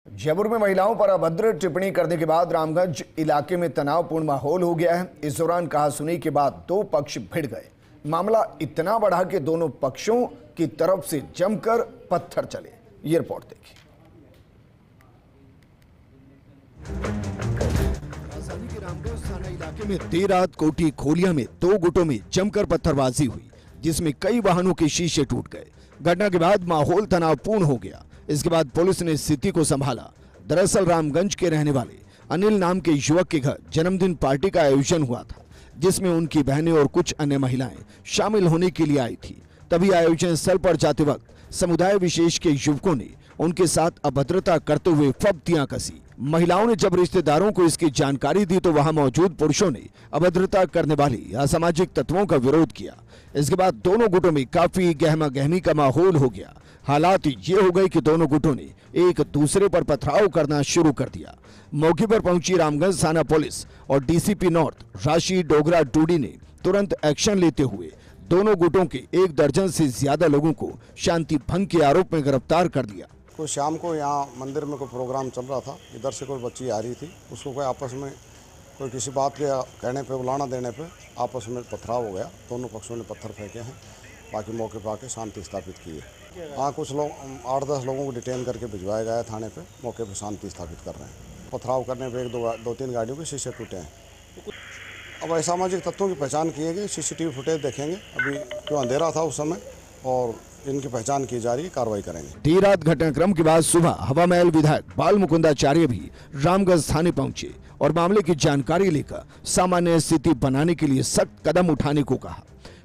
जयपुर में महिलाओं पर अभद्र टिप्पणी करने के बाद रामगंज इलाके में तनावपूर्ण माहौल हो गया है। इस दौरान कहासुनी के बाद दो पक्ष भिड़ गए। मामला इतना बढ़ा कि दोनों पक्षों की तरफ से जमकर पत्थर चले। ये रिपोर्ट देखिए। राजधानी के रामगंज थाना इलाके में देर रात कोठी खोलिया में दो गुटों में जमकर पत्थरबाजी हुई, जिसमें कई वाहनों के शीशे टूट गए। घटना के बाद माहौल तनावपूर्ण हो गया। इसके बाद पुलिस ने स्थिति को संभाला। दरअसल रामगंज के रहने वाले अनिल नाम के युवक के घर जन्मदिन पार्टी का आयोजन हुआ था, जिसमें उनकी बहनें और कुछ अन्य महिलाएं शामिल होने के लिए आई थी। तभी आयोजन स्थल पर जाते वक्त समुदाय विशेष के युवकों ने उनके साथ अभद्रता करते हुए फब्तियां कसी। महिलाओं ने जब रिश्तेदारों को इसकी जानकारी दी तो वहां मौजूद पुरुषों ने अभद्रता करने वाले असामाजिक तत्वों का विरोध किया। इसके बाद दोनों गुटों में काफी गहमा गहमी का माहौल हो गया। हालात ये हो गए कि दोनों गुटों ने एक दूसरे पर पथराव करना शुरू कर दिया। मौके पर पहुंची रामगंज थाना पुलिस और डीसीपी नॉर्थ राशि डोगरा टूडी ने तुरंत एक्शन लेते हुए दोनों गुटों के 1 दर्जन से ज्यादा लोगों को शांति भंग के आरोप में गिरफ्तार कर दिया। कोई शाम को यहाँ मंदिर में कोई प्रोग्राम चल रहा था, इधर से कोई बच्ची आ रही थी, उसको कोई आपस में कोई किसी बात के कहने पे बुलाना देने पे आपस में पथराव हो गया। दोनों पक्षों ने पत्थर फेंके हैं, बाकी मौके पर आके शांति स्थापित की है। हाँ, कुछ लोग 8-10 लोगों को डिटेन करके भिजवाया गया है थाने पे। मौके पर शांति स्थापित कर रहे हैं। पथराव करने पे 1-2-3 गाड़ियों के शीशे टूटे हैं। अब असामाजिक तत्वों की पहचान किए गए, सीसीटीवी फुटेज देखेंगे। अभी क्यों अंधेरा था उस समय, और इनकी पहचान की जा रही है, कार्रवाई करेंगे। देर रात घटनाक्रम के बाद सुबह हवामहल विधायक बाल मुकुंदाचार्य भी रामगंज थाने पहुंचे और मामले की जानकारी लेकर सामान्य स्थिति बनाने के लिए सख्त कदम उठाने को कहा।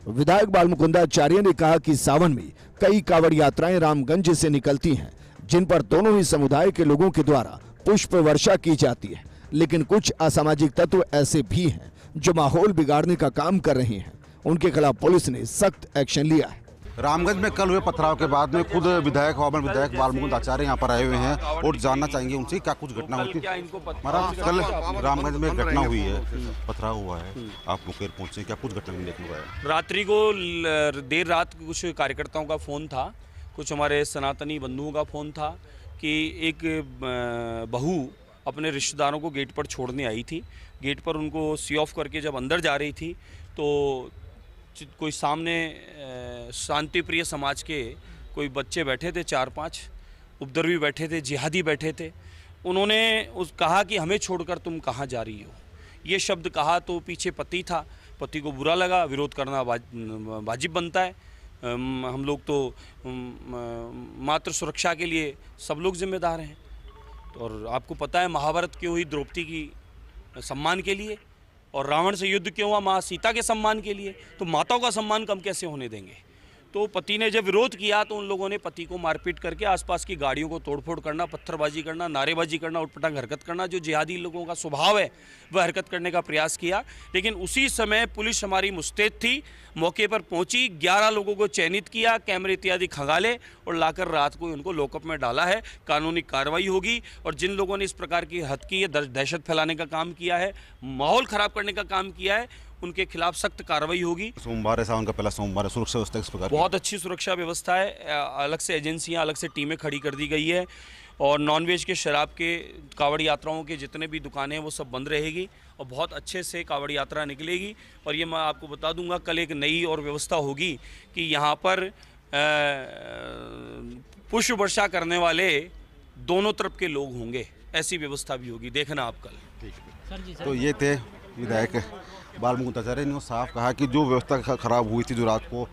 विधायक बाल मुकुंदाचार्य ने कहा कि सावन में कई कांवड़ यात्राएं रामगंज से निकलती हैं, जिन पर दोनों ही समुदाय के लोगों के द्वारा पुष्प वर्षा की जाती है, लेकिन कुछ असामाजिक तत्व ऐसे भी हैं जो माहौल बिगाड़ने का काम कर रहे हैं। उनके खिलाफ पुलिस ने सख्त एक्शन लिया है। रामगंज में कल हुए पथराव के बाद में खुद विधायक बाल मुकुंदाचार्य यहाँ पर आए हुए हैं और जानना चाहेंगे उनसे क्या कुछ घटना हुई थी। महाराज, कल रामगंज में घटना हुई है, पथराव हुआ है, आप मुकेर पहुंचे, क्या कुछ घटना देखने को आया? रात्रि को देर रात कुछ कार्यकर्ताओं का फ़ोन था, कुछ हमारे सनातनी बंधुओं का फ़ोन था कि एक बहू अपने रिश्तेदारों को गेट पर छोड़ने आई थी। गेट पर उनको सी ऑफ करके जब अंदर जा रही थी तो कोई सामने शांति प्रिय समाज के कोई बच्चे बैठे थे, 4-5 उपद्रवी बैठे थे, जिहादी बैठे थे। उन्होंने कहा कि हमें छोड़कर तुम कहाँ जा रही हो। ये शब्द कहा तो पीछे पति था, पति को बुरा लगा। विरोध करना वाजिब बनता है। हम लोग तो मात्र सुरक्षा के लिए सब लोग जिम्मेदार हैं। और आपको पता है महाभारत क्यों हुई? द्रौपदी की सम्मान के लिए। और रावण से युद्ध क्यों हुआ? माँ सीता के सम्मान के लिए। तो माताओं का सम्मान कम कैसे होने देंगे? तो पति ने जब विरोध किया तो उन लोगों ने पति को मारपीट करके आसपास की गाड़ियों को तोड़फोड़ करना, पत्थरबाजी करना, नारेबाजी करना, उटपटांग हरकत करना, जो जिहादी लोगों का स्वभाव है वह हरकत करने का प्रयास किया। लेकिन उसी समय पुलिस हमारी मुस्तैद थी, मौके पर पहुंची, 11 लोगों को चयनित किया, कैमरे इत्यादि खंगाले और लाकर रात को उनको लॉकअप में डाला है। कानूनी कार्रवाई होगी। और जिन लोगों ने इस प्रकार की हद की है, दहशत फैलाने का काम किया है, माहौल ख़राब करने का काम किया है, उनके खिलाफ सख्त कार्रवाई होगी। सोमवार है, सावन का पहला सोमवार है, सुरक्षा व्यवस्था किस प्रकार? बहुत अच्छी सुरक्षा व्यवस्था है। अलग से एजेंसियां, अलग से टीमें खड़ी कर दी गई है। और नॉनवेज के, शराब के, कांवड़ यात्राओं के जितने भी दुकानें हैं वो सब बंद रहेगी और बहुत अच्छे से कांवड़ यात्रा निकलेगी। और ये मैं आपको बता दूंगा, कल एक नई और व्यवस्था होगी कि यहाँ पर पुष्प वर्षा करने वाले दोनों तरफ के लोग होंगे। ऐसी व्यवस्था भी होगी, देखना आप कल। तो ये थे विधायक बाल मुकुंदाचार्य ने साफ कहा कि जो व्यवस्था खराब हुई थी, जो रात को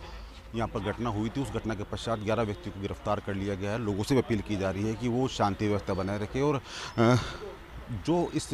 यहाँ पर घटना हुई थी, उस घटना के पश्चात 11 व्यक्तियों को गिरफ्तार कर लिया गया है। लोगों से भी अपील की जा रही है कि वो शांति व्यवस्था बनाए रखें और जो इस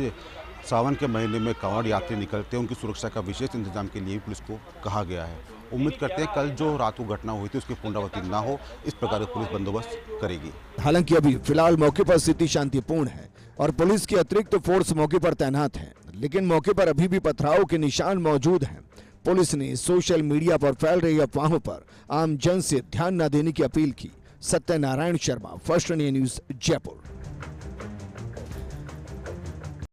सावन के महीने में कांवड़ यात्री निकलते हैं उनकी सुरक्षा का विशेष इंतजाम के लिए पुलिस को कहा गया है। उम्मीद करते हैं कल जो रात को घटना हुई थी उसकी पुनरावृत्ति ना हो, इस प्रकार का पुलिस बंदोबस्त करेगी। हालांकि अभी फिलहाल मौके पर स्थिति शांतिपूर्ण है और पुलिस की अतिरिक्त फोर्स मौके पर तैनात है, लेकिन मौके पर अभी भी पथराव के निशान मौजूद हैं। पुलिस ने सोशल मीडिया पर फैल रही अफवाहों पर आम जन से ध्यान न देने की अपील की। Satyanarayan Sharma, first India news, Jaipur.